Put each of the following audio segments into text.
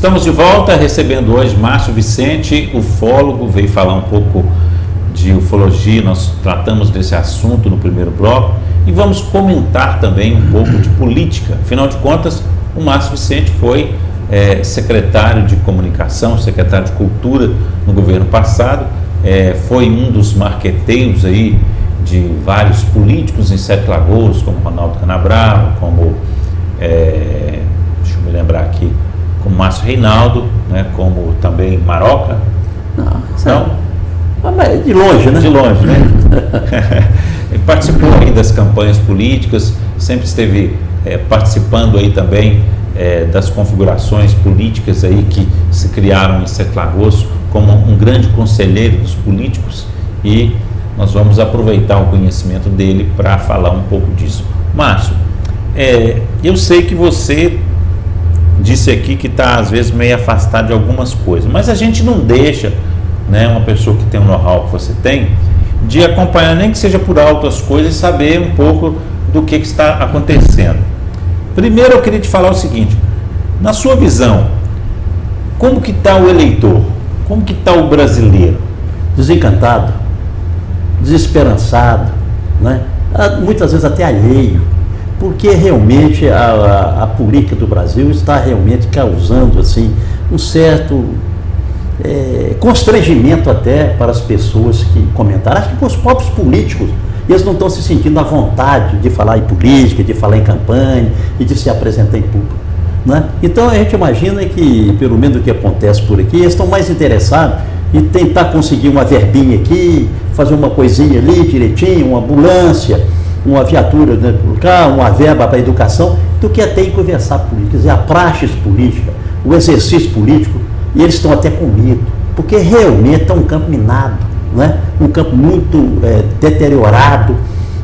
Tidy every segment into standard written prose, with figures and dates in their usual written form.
Estamos de volta, recebendo hoje Márcio Vicente, ufólogo, veio falar um pouco de ufologia. Nós tratamos desse assunto no primeiro bloco e vamos comentar também um pouco de política. Afinal de contas, o Márcio Vicente foi secretário de comunicação, secretário de cultura no governo passado, foi um dos marqueteiros aí de vários políticos em Sete Lagoas, como Ronaldo Canabrava, como, deixa eu me lembrar aqui, como Márcio Reinaldo, né, como também Maroca. Não? De longe, né? De longe, né? Ele participou aí das campanhas políticas, sempre esteve participando aí também das configurações políticas aí que se criaram em Sete Lagoas, como um grande conselheiro dos políticos, e nós vamos aproveitar o conhecimento dele para falar um pouco disso. Márcio, eu sei que você disse aqui que está às vezes meio afastado de algumas coisas, mas a gente não deixa, né, uma pessoa que tem o know-how que você tem, de acompanhar, nem que seja por alto as coisas, e saber um pouco do que está acontecendo. Primeiro eu queria te falar o seguinte: na sua visão, como que está o eleitor? Como que está o brasileiro? Desencantado, desesperançado, né? Muitas vezes até alheio, porque realmente a política do Brasil está realmente causando assim, um certo constrangimento até para as pessoas que comentaram. Acho que para os próprios políticos, eles não estão se sentindo à vontade de falar em política, de falar em campanha e de se apresentar em público, né? Então a gente imagina que, pelo menos o que acontece por aqui, eles estão mais interessados em tentar conseguir uma verbinha aqui, fazer uma coisinha ali direitinho, uma ambulância, uma viatura, né, uma verba para a educação, do que até em conversar política. Quer dizer, a praxis política, o exercício político, e eles estão até com medo, porque realmente é um campo minado, né? Um campo muito deteriorado.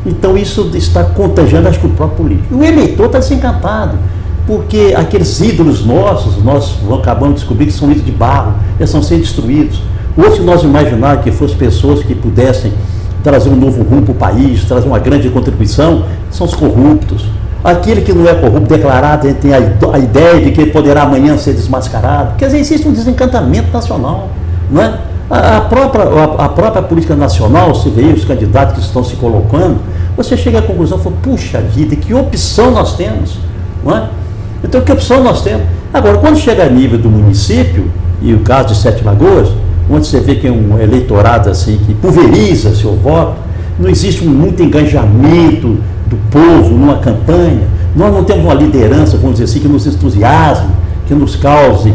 Então isso está contagiando, acho que o próprio político. O eleitor está desencantado, porque aqueles ídolos nossos, nós acabamos de descobrir que são ídolos de barro, eles estão sendo destruídos. Ou se nós imaginarmos que fossem pessoas que pudessem trazer um novo rumo para o país, trazer uma grande contribuição, são os corruptos. Aquele que não é corrupto declarado, ele tem a ideia de que ele poderá amanhã ser desmascarado. Quer dizer, existe um desencantamento nacional, não é? A própria política nacional, você vê os candidatos que estão se colocando, você chega à conclusão, fala, puxa vida, que opção nós temos, não é? Então, que opção nós temos? Agora, quando chega a nível do município, e o caso de Sete Lagoas, onde você vê que é um eleitorado assim, que pulveriza seu voto, não existe muito engajamento do povo numa campanha, nós não temos uma liderança, vamos dizer assim, que nos entusiasme, que nos cause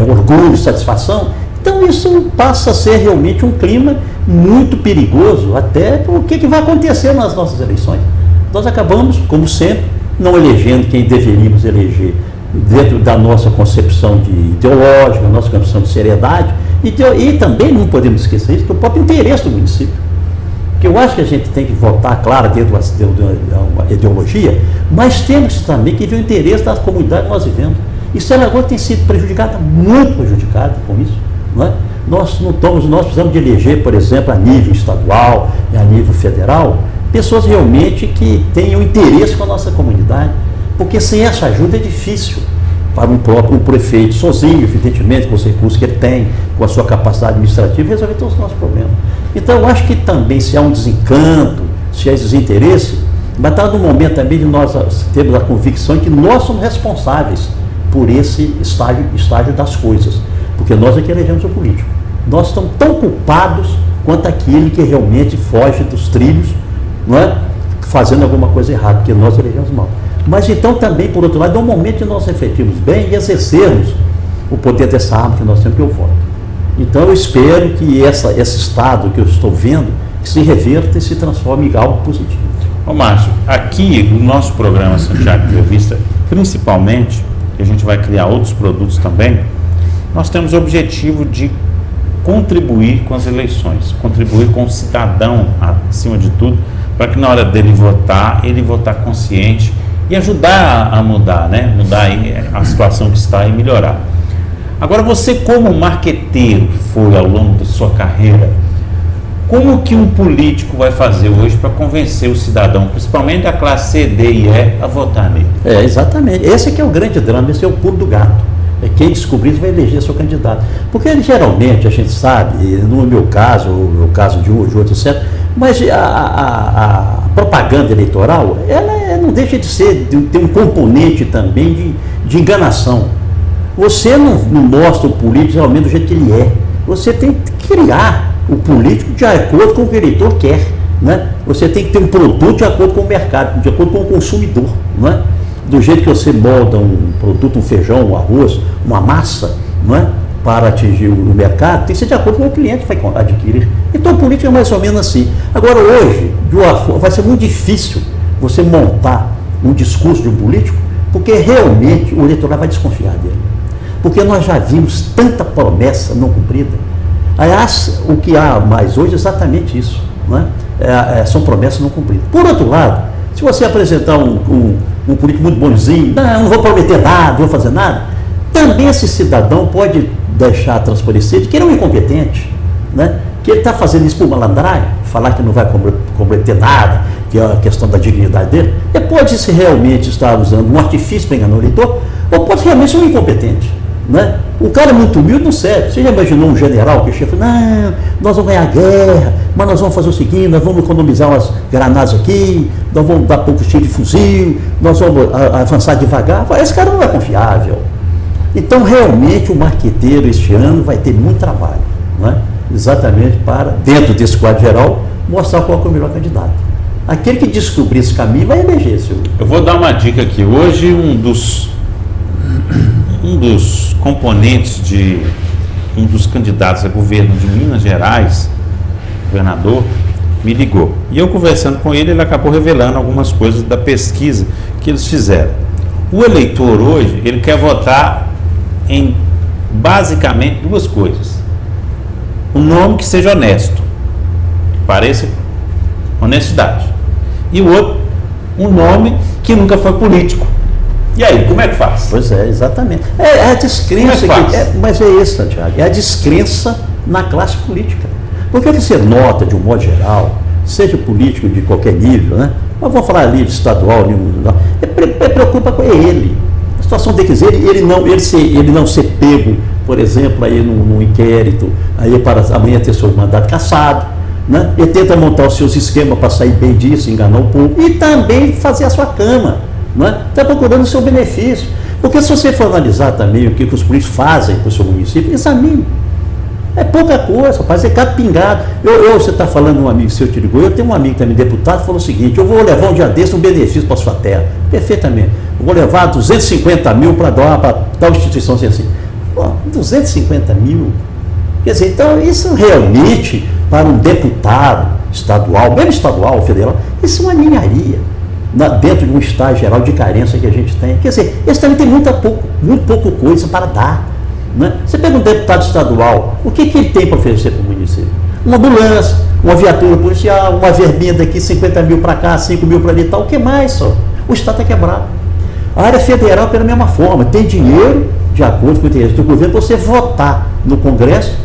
orgulho, satisfação. Então isso passa a ser realmente um clima muito perigoso, até por que vai acontecer nas nossas eleições. Nós acabamos, como sempre, não elegendo quem deveríamos eleger dentro da nossa concepção ideológica, nossa concepção de seriedade, e também não podemos esquecer isso, que o próprio interesse do município. Porque eu acho que a gente tem que votar, claro, dentro de uma ideologia, mas temos também que ver o interesse da comunidade que nós vivemos. E Sete Lagoas tem sido prejudicada, muito prejudicada com isso, não é? Nós precisamos de eleger, por exemplo, a nível estadual e a nível federal, pessoas realmente que tenham interesse com a nossa comunidade, porque sem essa ajuda é difícil para um prefeito sozinho, evidentemente, com os recursos que ele tem, com a sua capacidade administrativa, resolver todos os nossos problemas. Então, eu acho que também, se há um desencanto, se há desinteresse, vai estar no momento também de nós termos a convicção de que nós somos responsáveis por esse estágio das coisas, porque nós é que elegemos o político. Nós estamos tão culpados quanto aquele que realmente foge dos trilhos, não é? Fazendo alguma coisa errada, porque nós elegemos mal. Mas então também, por outro lado, é um momento de nós refletirmos bem e exercermos o poder dessa arma que nós temos, que é o voto. Então eu espero que esse estado que eu estou vendo, que se reverta e se transforme em algo positivo. Ô Márcio, aqui no nosso programa Santiago Entrevista, principalmente, que a gente vai criar outros produtos também, nós temos o objetivo de contribuir com as eleições, contribuir com o cidadão, acima de tudo, para que na hora dele votar, ele votar consciente e ajudar a mudar, né? Mudar aí a situação que está e melhorar. Agora, você como marqueteiro que foi ao longo da sua carreira, como que um político vai fazer hoje para convencer o cidadão, principalmente da classe C, D e E, a votar nele? Exatamente. Esse que é o grande drama, esse é o pulo do gato. Quem descobrir isso vai eleger seu candidato. Porque geralmente a gente sabe, no meu caso, o caso de um ou de outro, certo? Mas a propaganda eleitoral, ela não deixa de ter um componente também de enganação. Você não mostra o político geralmente do jeito que ele é. Você tem que criar o político de acordo com o que o eleitor quer. Né? Você tem que ter um produto de acordo com o mercado, de acordo com o consumidor. Não é? Do jeito que você molda um produto, um feijão, um arroz, uma massa, não é? Para atingir o mercado, tem que ser de acordo com o cliente que vai adquirir. Então, a política é mais ou menos assim. Agora, hoje, vai ser muito difícil você montar um discurso de um político, porque realmente o eleitorado vai desconfiar dele. Porque nós já vimos tanta promessa não cumprida. Aliás, o que há mais hoje é exatamente isso. Não é? São promessas não cumpridas. Por outro lado, se você apresentar um político muito bonzinho, não vou prometer nada, não vou fazer nada, também esse cidadão pode deixar transparecer de que ele é um incompetente, né? Que ele está fazendo isso por malandragem, falar que não vai comprometer nada, que é a questão da dignidade dele. Ele pode se realmente estar usando um artifício para enganar o eleitor, ou pode realmente ser um incompetente. Né? O cara é muito humilde, não serve. Você já imaginou um general que chega e fala, não, nós vamos ganhar a guerra, mas nós vamos fazer o seguinte, nós vamos economizar umas granadas aqui, nós vamos dar poucos tiros de fuzil, nós vamos avançar devagar. Esse cara não é confiável. Então, realmente, o marqueteiro este ano vai ter muito trabalho, né? Exatamente para, dentro desse quadro geral, mostrar qual é o melhor candidato. Aquele que descobrir esse caminho vai eleger, Silvio. Eu vou dar uma dica aqui. Hoje, um dos componentes um dos candidatos a governo de Minas Gerais, governador, me ligou. E eu conversando com ele, ele acabou revelando algumas coisas da pesquisa que eles fizeram. O eleitor hoje, ele quer votar em basicamente duas coisas. Um nome que seja honesto, pareça honestidade. E o outro, um nome que nunca foi político. E aí, como é que faz? Pois é, exatamente. É a descrença, mas é isso, Santiago, é a descrença na classe política. Porque você nota, de um modo geral, seja político de qualquer nível, né? Mas vamos falar ali de estadual, preocupa com ele. A situação tem que dizer, ele não ser pego, por exemplo, aí num inquérito, aí para amanhã ter seu mandato cassado, né? Ele tenta montar os seus esquemas para sair bem disso, enganar o povo, e também fazer a sua cama. Está procurando o seu benefício. Porque se você for analisar também o que os políticos fazem para o seu município, examine. É pouca coisa, rapaz, é capingado. Você está falando de um amigo seu, te ligou, eu tenho um amigo também, deputado, falou o seguinte, eu vou levar um dia desse um benefício para a sua terra. Perfeitamente. Eu vou levar 250 mil para doar para tal instituição assim. Pô, 250 mil? Quer dizer, então isso realmente, para um deputado estadual, mesmo estadual ou federal, isso é uma ninharia. Dentro de um estado geral de carência que a gente tem. Quer dizer, esse também tem muito pouco coisa para dar. Né? Você pega um deputado estadual, o que ele tem para oferecer para o município? Uma ambulância, uma viatura policial, uma verbinha daqui, 50 mil para cá, 5 mil para ali e tal. O que mais só? O estado está quebrado. A área federal, pela mesma forma, tem dinheiro, de acordo com o interesse do governo, para você votar no Congresso,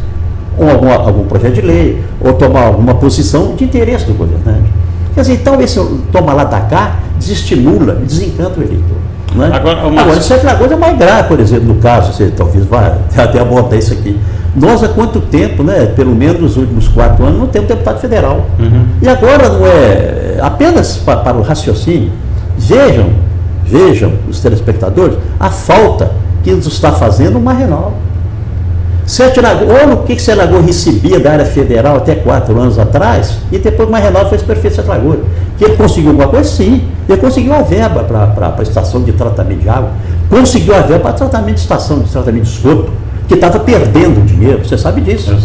ou algum projeto de lei, ou tomar alguma posição de interesse do governante. Quer dizer, então esse toma lá da cá desestimula, desencanta o eleitor. Né? Agora, Sete Lagoas é mais grave, por exemplo, no caso, você talvez vá até abordar isso aqui. Nós há quanto tempo, né, pelo menos nos últimos 4 anos, não temos deputado federal. Uhum. E agora não é apenas para o raciocínio. Vejam os telespectadores, a falta que nos está fazendo o Marrenol. Sete Lagoas, olha o que Sete Lagoas recebia da área federal até 4 anos atrás, e depois o Marrenol fez prefeito de Sete Lagoas. Que ele conseguiu alguma coisa? Sim. Ele conseguiu a verba para a estação de tratamento de água, conseguiu a verba para tratamento de estação de tratamento de esgoto, que estava perdendo dinheiro, você sabe disso. Eu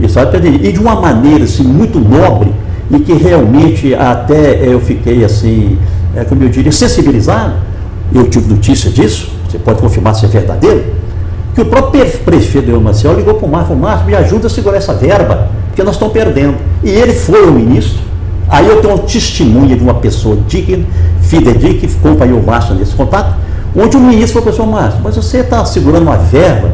sei. E de uma maneira assim, muito nobre, e que realmente até eu fiquei assim, como eu diria, sensibilizado. Eu tive notícia disso, você pode confirmar se é verdadeiro, que o próprio prefeito de Maceió ligou para o Márcio, me ajuda a segurar essa verba, porque nós estamos perdendo. E ele foi ao ministro. Aí eu tenho uma testemunha de uma pessoa digna, fidedigna, que acompanhou o Márcio nesse contato, onde o ministro falou para o senhor Márcio, mas você está segurando uma verba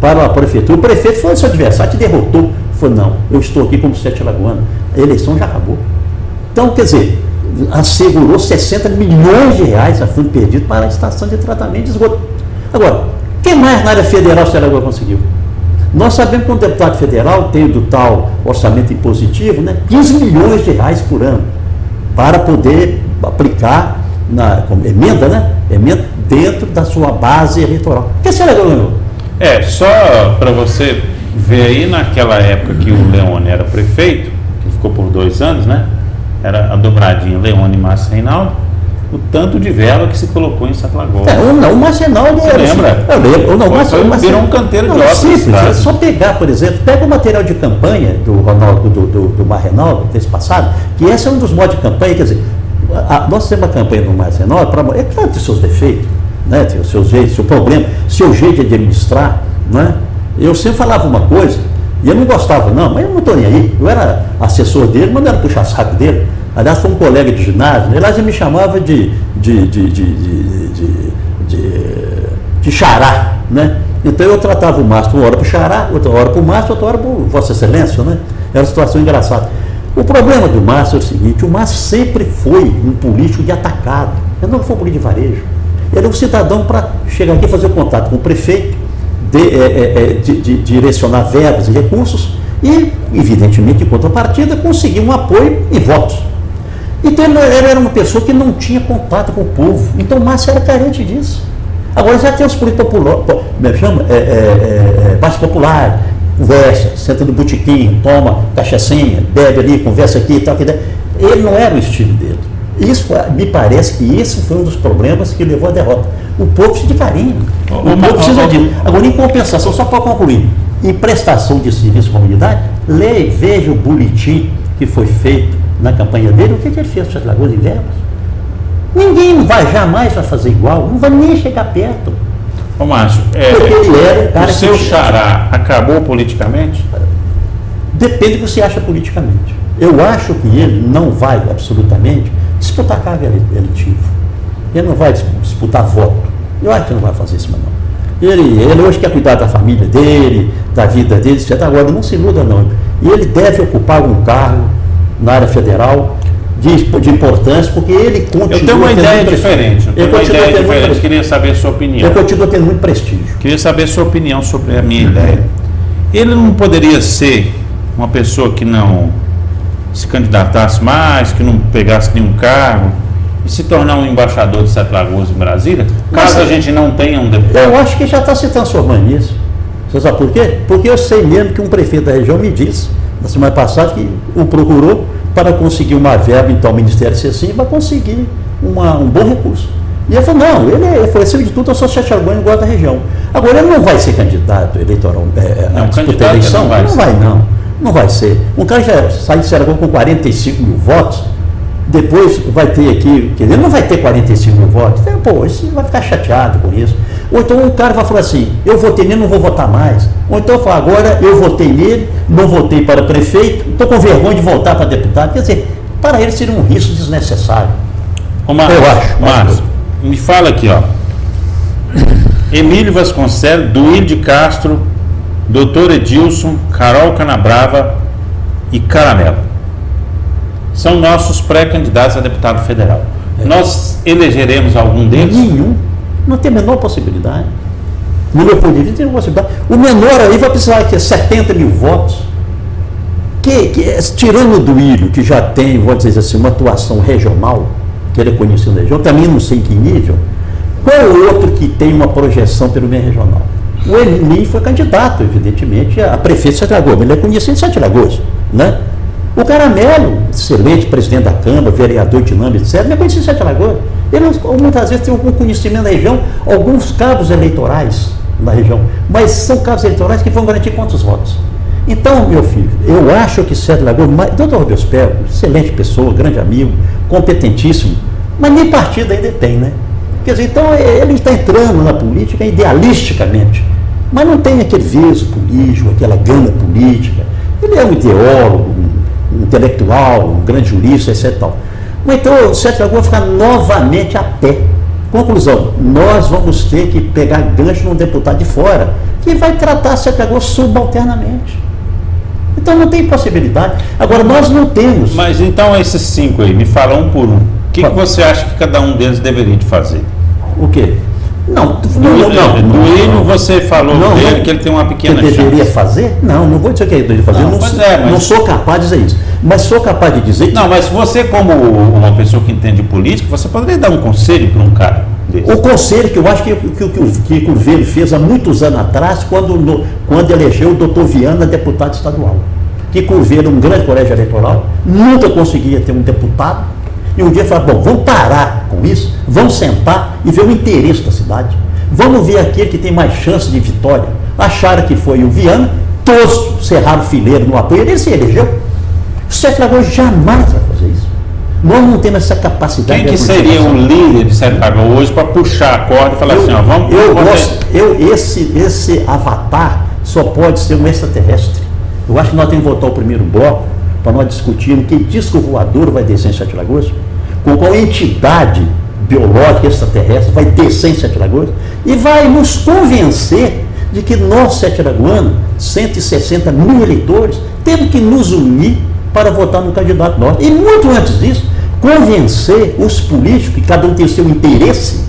para a prefeitura. O prefeito foi seu adversário, te derrotou. Ele falou, não, eu estou aqui como Sete Lagoano. A eleição já acabou. Então, quer dizer, assegurou 60 milhões de reais a fundo perdido para a estação de tratamento de esgoto. Agora, Quem mais na área federal o Sete Lagoas conseguiu? Nós sabemos que um deputado federal tem do tal orçamento impositivo, né, 15 milhões de reais por ano, para poder aplicar como emenda, né? Emenda dentro da sua base eleitoral. O que você ganhou? Só para você ver aí, naquela época que o Leone era prefeito, que ficou por 2 anos, né? Era a dobradinha Leone e Márcio Reinaldo, o tanto de vela que se colocou em Sete Lagoas. O Márcio Reinaldo... Você lembra? Eu lembro. Virou um canteiro de obras. Simples, é só pegar, por exemplo, pega o material de campanha do Ronaldo, do Márcio Reinaldo, desse passado, que esse é um dos modos de campanha, quer dizer, nós temos uma campanha do Márcio Reinaldo, é claro que tem seus defeitos, né, tem os seus jeitos, seu problema, seu jeito de administrar, né? Eu sempre falava uma coisa, e eu não gostava não, mas eu não estou nem aí, eu era assessor dele, mas não era puxar saco dele. Aliás, foi um colega de ginásio, aliás, ele me chamava de xará, né? Então eu tratava o Márcio uma hora para o xará, outra hora para o Márcio, outra hora para o Vossa Excelência, né? Era uma situação engraçada. O problema do Márcio é o seguinte, o Márcio sempre foi um político de atacado, ele não foi um político de varejo. Ele é um cidadão para chegar aqui e fazer contato com o prefeito, direcionar verbas e recursos e, evidentemente, em contrapartida, conseguir um apoio e votos. Então ele era uma pessoa que não tinha contato com o povo. Então o Márcio era carente disso. Agora já tem os políticos populares, base popular, conversa, senta no botequim, toma cachaçinha, bebe ali, conversa aqui e tal. Ele não era o estilo dele. Isso, me parece que esse foi um dos problemas que levou à derrota. O povo precisa de carinho. O povo precisa disso. Agora, em compensação, só para concluir, em prestação de serviço à comunidade, veja o boletim que foi feito na campanha dele, o que ele fez para Sete Lagoas em verbas. Ninguém jamais vai fazer igual, não vai nem chegar perto. Ô Márcio, o seu xará acabou politicamente? Depende do que você acha politicamente. Eu acho que ele não vai absolutamente disputar cargo eletivo. Ele não vai disputar voto. Eu acho que ele não vai fazer isso, mas não. Ele hoje quer cuidar da família dele, da vida dele, etc. Agora, não se iluda, não. E ele deve ocupar um cargo na área federal de importância, porque ele continua. Eu tenho uma ideia diferente. Queria saber a sua opinião. Ele continua tendo muito prestígio. Queria saber a sua opinião sobre a minha ideia. Ele não poderia ser uma pessoa que não se candidatasse mais, que não pegasse nenhum cargo e se tornar um embaixador de Sete Lagoas em Brasília, caso a gente não tenha um deputado? Eu acho que já está se transformando nisso. Você sabe por quê? Porque eu sei mesmo que um prefeito da região me disse, na semana passada, que o procurou para conseguir uma verba, então o Ministério se assim, vai conseguir um bom recurso. E ele falou, não, ele foi, acima de tudo, eu sou Sete Lagoas e gosto da região. Agora, ele não vai ser candidato eleitoral, disputar eleição? Não vai ser. Um cara já sai de Sete Lagoas com 45 mil votos, depois vai ter aqui, ele não vai ter 45 mil votos, então, pô, isso vai ficar chateado com isso. Ou então um cara vai falar assim, eu votei nele, não vou votar mais. Ou então fala, agora eu votei nele, não votei para prefeito, estou com vergonha de voltar para deputado. Quer dizer, para ele seria um risco desnecessário. Eu acho. Márcio, me fala aqui, ó. Emílio Vasconcelos, Duílio de Castro, Dr. Edilson, Carol Canabrava e Caramelo. São nossos pré-candidatos a deputado federal. Nós elegeremos algum deles? Nenhum. Não tem a menor possibilidade. No meu ponto de vista, tem possibilidade. O menor aí vai precisar de 70 mil votos. Tirando o Duílio, que já tem, vou dizer assim, uma atuação regional, que ele é conhecido na região, também não sei em que nível, qual o outro que tem uma projeção pelo meio regional? O Emílio foi candidato, evidentemente, a prefeito de Sete Lagoas, ele é conhecido de Sete Lagoas, né? O Caramelo, excelente presidente da Câmara, vereador dinâmico, etc., não é conhecido de Sete Lagoas. Ele muitas vezes tem algum conhecimento da região, alguns cabos eleitorais na região, mas são cabos eleitorais que vão garantir quantos votos. Então, meu filho, eu acho que Sete Lagoas, doutor Rubens Pel, excelente pessoa, grande amigo, competentíssimo, mas nem partido ainda tem, né? Quer dizer, então ele está entrando na política idealisticamente, mas não tem aquele viso político, aquela gana política. Ele é um ideólogo, um intelectual, um grande jurista, etc. Mas então o Sete Lagoas vai ficar novamente a pé. Conclusão, nós vamos ter que pegar gancho num deputado de fora, que vai tratar Sete Lagoas subalternamente. Então não tem possibilidade. Agora nós não temos. Mas então esses 5 aí, me fala um por um. O que você acha que cada um deles deveria de fazer? O quê? Não, Duílio, você falou dele que ele tem uma pequena chance. Que deveria fazer? Não vou dizer que ele deveria fazer. Não sou capaz de dizer isso. Mas sou capaz de dizer que... Não, mas você, como uma pessoa que entende política, você poderia dar um conselho para um cara desse? O conselho que eu acho que o Curvelo fez há muitos anos atrás, quando elegeu o doutor Viana deputado estadual. Que Curvelo, um grande colégio eleitoral, nunca conseguia ter um deputado, e um dia falou, bom, vamos parar com isso, vamos sentar e ver o interesse da cidade. Vamos ver aquele que tem mais chance de vitória. Acharam que foi o Viana, todos cerraram fileiro no apoio, ele se elegeu. O Sete Lagoas jamais vai fazer isso. Nós não temos essa capacidade. Quem que seria o líder de Sete Lagoas hoje para puxar a corda e falar assim, ó, vamos... Esse avatar só pode ser um extraterrestre. Eu acho que nós temos que voltar ao primeiro bloco para nós discutirmos que disco voador vai descer em Sete Lagoas, com qual entidade biológica extraterrestre vai descer em Sete Lagoas e vai nos convencer de que nós, Sete Lagoanos, 160 mil eleitores, temos que nos unir para votar no candidato nosso. E muito antes disso, convencer os políticos, que cada um tem seu interesse,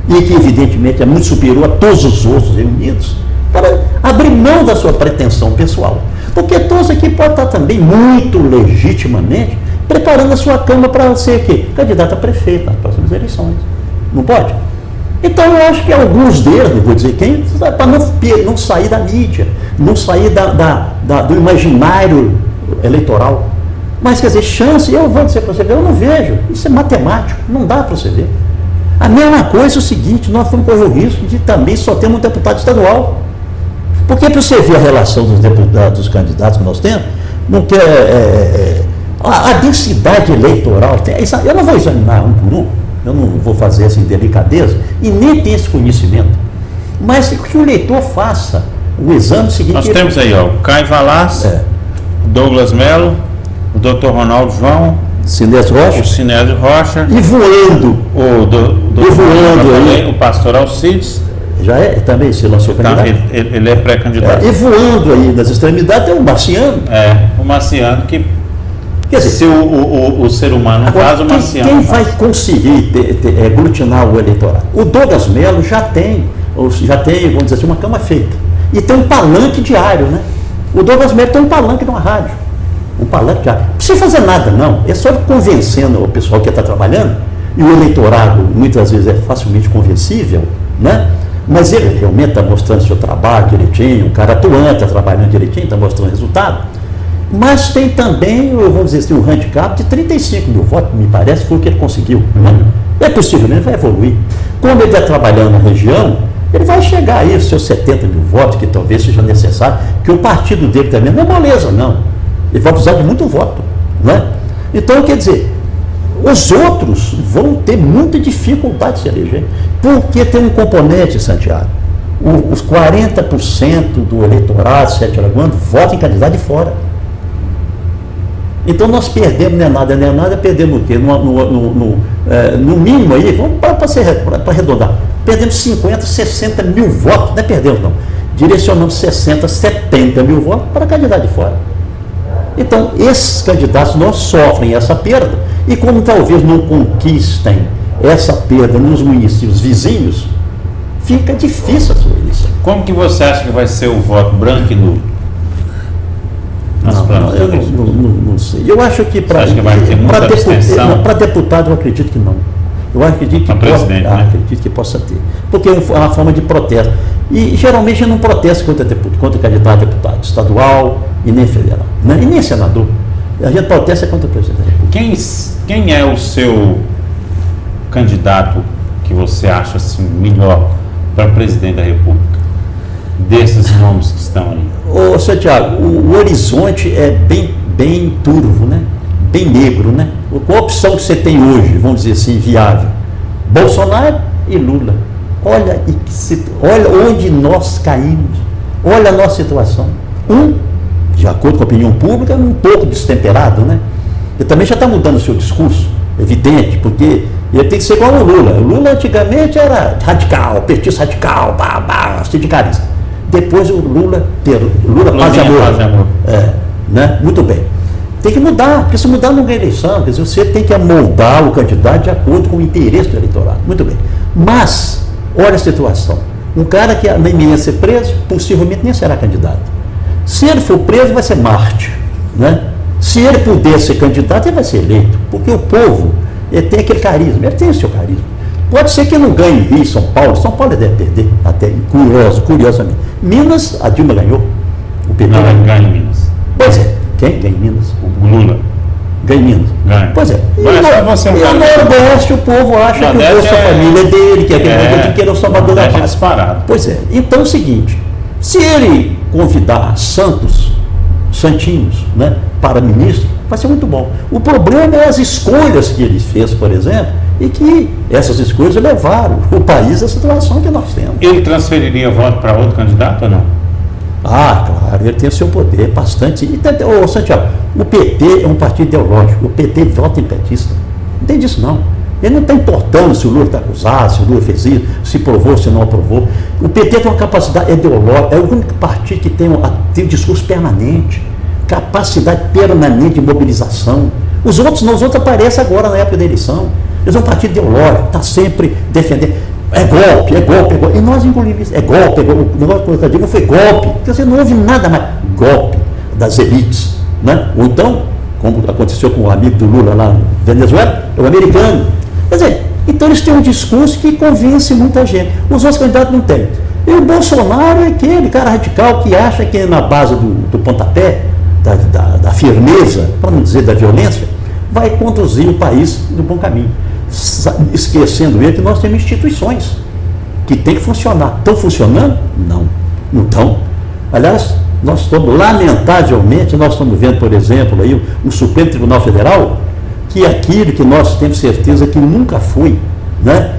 e que evidentemente é muito superior a todos os outros reunidos, para abrir mão da sua pretensão pessoal. Porque todos aqui podem estar também muito legitimamente preparando a sua cama para ser o quê? Candidato a prefeito nas próximas eleições. Não pode? Então eu acho que alguns deles, não vou dizer quem, para não sair da mídia, não sair do imaginário eleitoral. Mas quer dizer, chance, eu vou dizer para você ver, eu não vejo. Isso é matemático, não dá para você ver. A mesma coisa é o seguinte, nós vamos correr o risco de também só ter um deputado estadual. Porque para você ver a relação dos deputados, dos candidatos que nós temos, não quer, a densidade eleitoral, eu não vou examinar um por um, eu não vou fazer essa delicadeza, e nem ter esse conhecimento. Mas que o eleitor faça o exame seguinte. Nós temos aí, ó, Caio Valas, Douglas Melo, o Dr. Ronaldo João, Sinésio Rocha. O Sinésio Rocha. E voando. O pastor Alcides. Já também se lançou candidato. Ele é pré-candidato. E voando aí nas extremidades é o Marciano. O Marciano que... Quer dizer, se o ser humano faz, o Marciano quem faz. vai conseguir aglutinar o eleitorado? O Douglas Melo já tem, vamos dizer assim, uma cama feita. E tem um palanque diário, né? O Douglas Melo tem um palanque numa rádio. Um palanque diário. Não precisa fazer nada, não. É só convencendo o pessoal que está trabalhando, e o eleitorado muitas vezes é facilmente convencível, né? Mas ele realmente está mostrando seu trabalho direitinho, um cara atuante, está trabalhando direitinho, está mostrando resultado. Mas tem também, vamos dizer assim, um handicap de 35 mil votos, me parece, foi o que ele conseguiu. Né? É possível, ele vai evoluir. Quando ele está trabalhando na região, ele vai chegar aí aos seus 70 mil votos, que talvez seja necessário, que o partido dele também não é moleza, não. Ele vai precisar de muito voto. Né? Então, quer dizer, os outros vão ter muita dificuldade de se eleger, porque tem um componente, Santiago, os 40% do eleitorado Sete Lagoas vota em candidato de fora. Então nós perdemos, não é nada, perdemos o quê? No mínimo aí, vamos para arredondar, perdemos 50, 60 mil votos, não é perdemos não, direcionamos 60, 70 mil votos para candidato de fora. Então esses candidatos nós sofrem essa perda, e como talvez não conquistem essa perda nos municípios vizinhos, fica difícil a sua eleição. Como que você acha que vai ser o voto branco e nulo? Eu não sei. Eu acho que para deputado eu acredito que não. Eu acredito que possa ter. Porque é uma forma de protesto. E geralmente não protesta contra candidato a deputado estadual e nem federal. Né? E nem senador. A gente protesta contra o presidente da República. Quem é o seu candidato que você acha assim, melhor para presidente da República? Desses nomes que estão aí. Ô, Santiago, o horizonte é bem turvo, né? Bem negro, né? Qual a opção que você tem hoje, vamos dizer assim, viável? Bolsonaro e Lula. Olha onde nós caímos. Olha a nossa situação. De acordo com a opinião pública, um pouco destemperado, né? Ele também já está mudando o seu discurso, evidente, porque ele tem que ser igual ao Lula. O Lula antigamente era radical, petista radical, sindicalista. Depois o Lula paz e amor. Né? Muito bem. Tem que mudar, porque se mudar não ganha eleição, quer dizer, você tem que amoldar o candidato de acordo com o interesse do eleitorado. Muito bem. Mas Olha a situação. Um cara que na iminência ser preso, possivelmente nem será candidato. Se ele for preso, vai ser mártir, né? Se ele puder ser candidato, ele vai ser eleito, porque o povo ele tem aquele carisma, ele tem o seu carisma. Pode ser que não ganhe Rio, São Paulo ele deve perder, até curiosamente. Minas, a Dilma ganhou. O PT não ganha em Minas. Pois é, quem ganha em Minas? O Lula. Ganha em Minas. Ganha. Pois é. E no Nordeste o povo acha que o Bolsa Família é dele, que é aquele que é o salvador da paz. Pois é. Então é o seguinte, se ele convidar santinhos, né, para ministro, vai ser muito bom. O problema é as escolhas que ele fez, por exemplo, e que essas escolhas levaram o país à situação que nós temos. Ele transferiria voto para outro candidato ou não? Ah, claro, ele tem o seu poder, bastante. Ô, Santiago, o PT é um partido ideológico, o PT vota em petista. Não tem disso, não. Ele não está importando se o Lula está acusado, se o Lula fez isso, se provou, se não aprovou. O PT tem uma capacidade ideológica, é o único partido que tem um discurso permanente, capacidade permanente de mobilização. Os outros aparecem agora na época da eleição. Eles são um partido ideológico, está sempre defendendo. É golpe. E nós engolimos isso. É golpe. O negócio que eu digo foi golpe. Quer dizer, não houve nada mais. Golpe das elites. Né? Ou então, como aconteceu com o amigo do Lula lá na Venezuela, é o americano. Quer dizer, então eles têm um discurso que convence muita gente. Os outros candidatos não têm. E o Bolsonaro é aquele cara radical que acha que na base do pontapé, da firmeza, para não dizer da violência, vai conduzir o país no bom caminho. Esquecendo ele que nós temos instituições que têm que funcionar. Estão funcionando? Não. Não estão. Aliás, nós estamos, lamentavelmente, nós estamos vendo, por exemplo, aí, o Supremo Tribunal Federal, que aquilo que nós temos certeza que nunca foi, né?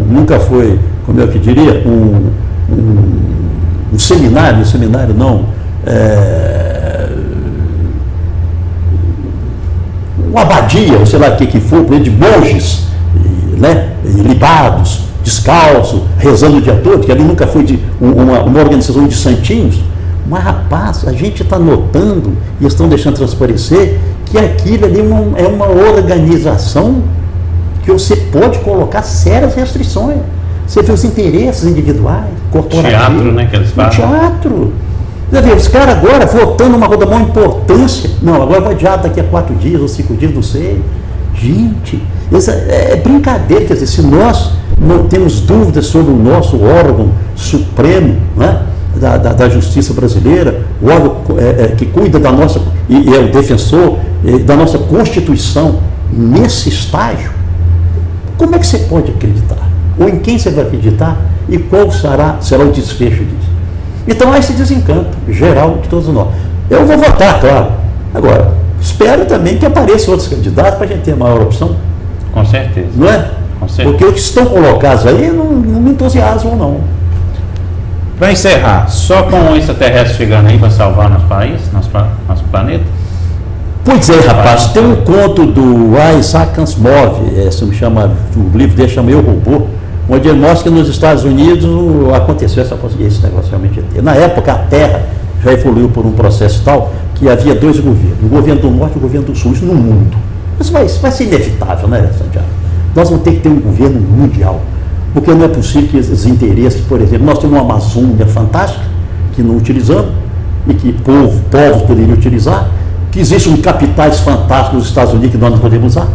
Nunca foi, como eu que diria, um seminário não, uma abadia, ou sei lá o que for, de monges, né, libados, descalços, rezando o dia todo, que ali nunca foi de uma organização de santinhos. Mas, rapaz, a gente está notando, e estão deixando transparecer, que aquilo ali é uma organização que você pode colocar sérias restrições. Você vê os interesses individuais, corporativos. Teatro, né, que eles fazem. Teatro. Você vê, os caras agora votando uma coisa da maior importância. Não, agora vai adiar daqui a 4 dias ou 5 dias, não sei. Gente, isso é brincadeira. Quer dizer, se nós não temos dúvidas sobre o nosso órgão supremo, né, da justiça brasileira, o órgão que cuida da nossa, e é o defensor da nossa Constituição, nesse estágio, como é que você pode acreditar? Ou em quem você vai acreditar? E qual será o desfecho disso? Então há esse desencanto geral de todos nós. Eu vou votar, claro. Agora, espero também que apareçam outros candidatos para a gente ter maior opção. Com certeza. Não é? Com certeza. Porque os que estão colocados aí não me entusiasmam, não. Para encerrar, só com o extraterrestre chegando aí para salvar nosso país, nosso planeta? Pois é, rapaz, tem um conto do Isaac Asimov, o livro dele chama Eu, Robô, onde ele mostra que nos Estados Unidos aconteceu esse negócio realmente. Na época, a Terra já evoluiu por um processo tal que havia 2 governos, o governo do Norte e o governo do Sul, isso no mundo. Isso vai ser inevitável, né, Santiago? Nós vamos ter que ter um governo mundial, porque não é possível que esses interesses, por exemplo, nós temos uma Amazônia fantástica, que não utilizamos, e que povos poderiam utilizar, que existem capitais fantásticos nos Estados Unidos que nós não podemos usar,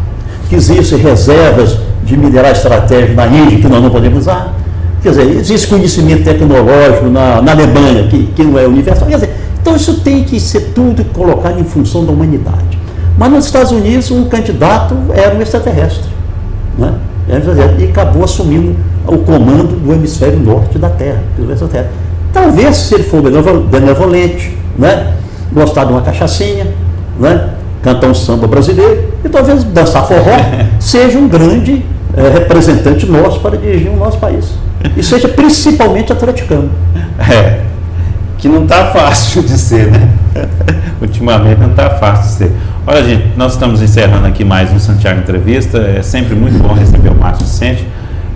que existem reservas de minerais estratégicos na Índia que nós não podemos usar. Quer dizer, existe conhecimento tecnológico na Alemanha que não é universal. Quer dizer, então isso tem que ser tudo colocado em função da humanidade. Mas nos Estados Unidos um candidato era um extraterrestre, né? E acabou assumindo o comando do hemisfério norte da Terra, do extraterrestre. Talvez, se ele for benevolente, né? Gostar de uma cachaçinha, né? Cantar um samba brasileiro e talvez dançar forró, seja um grande representante nosso para dirigir o nosso país. E seja principalmente atleticano. Que não está fácil de ser, né? Ultimamente não está fácil de ser. Olha, gente, nós estamos encerrando aqui mais um Santiago Entrevista. É sempre muito bom receber o Márcio Vicente.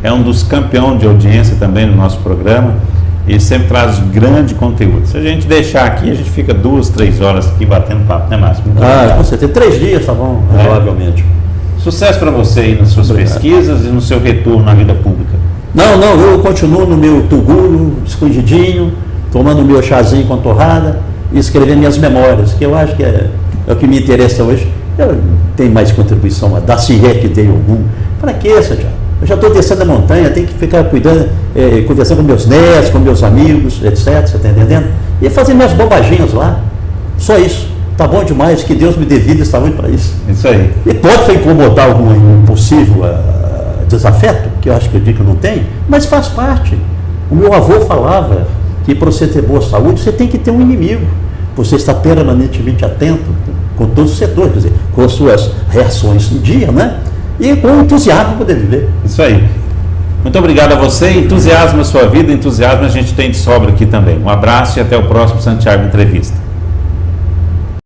É um dos campeões de audiência também no nosso programa. E sempre traz grande conteúdo. Se a gente deixar aqui, a gente fica 2, 3 horas aqui batendo papo, né, Márcio? Com certeza. 3 dias, tá bom, provavelmente. Sucesso para você aí nas suas pesquisas e no seu retorno na vida pública. Não, eu continuo no meu tuguro, escondidinho, tomando meu chazinho com torrada e escrevendo minhas memórias, que eu acho que é o que me interessa hoje. Eu tenho mais contribuição a dar, se é que tem algum. Para que isso, Tiago? Eu já estou descendo a montanha, tenho que ficar cuidando, conversando com meus netos, com meus amigos, etc. Você está entendendo? E fazer minhas bobaginhas lá. Só isso. Tá bom demais, que Deus me dê vida e saúde para isso. Isso aí. E pode incomodar algum possível desafeto, que eu acho que eu digo que não tem, mas faz parte. O meu avô falava que para você ter boa saúde, você tem que ter um inimigo. Você está permanentemente atento com todos os setores, quer dizer, com as suas reações em dia, né? E com entusiasmo para poder viver. Isso aí. Muito obrigado a você. Entusiasmo a sua vida, entusiasmo a gente tem de sobra aqui também. Um abraço e até o próximo Santiago Entrevista.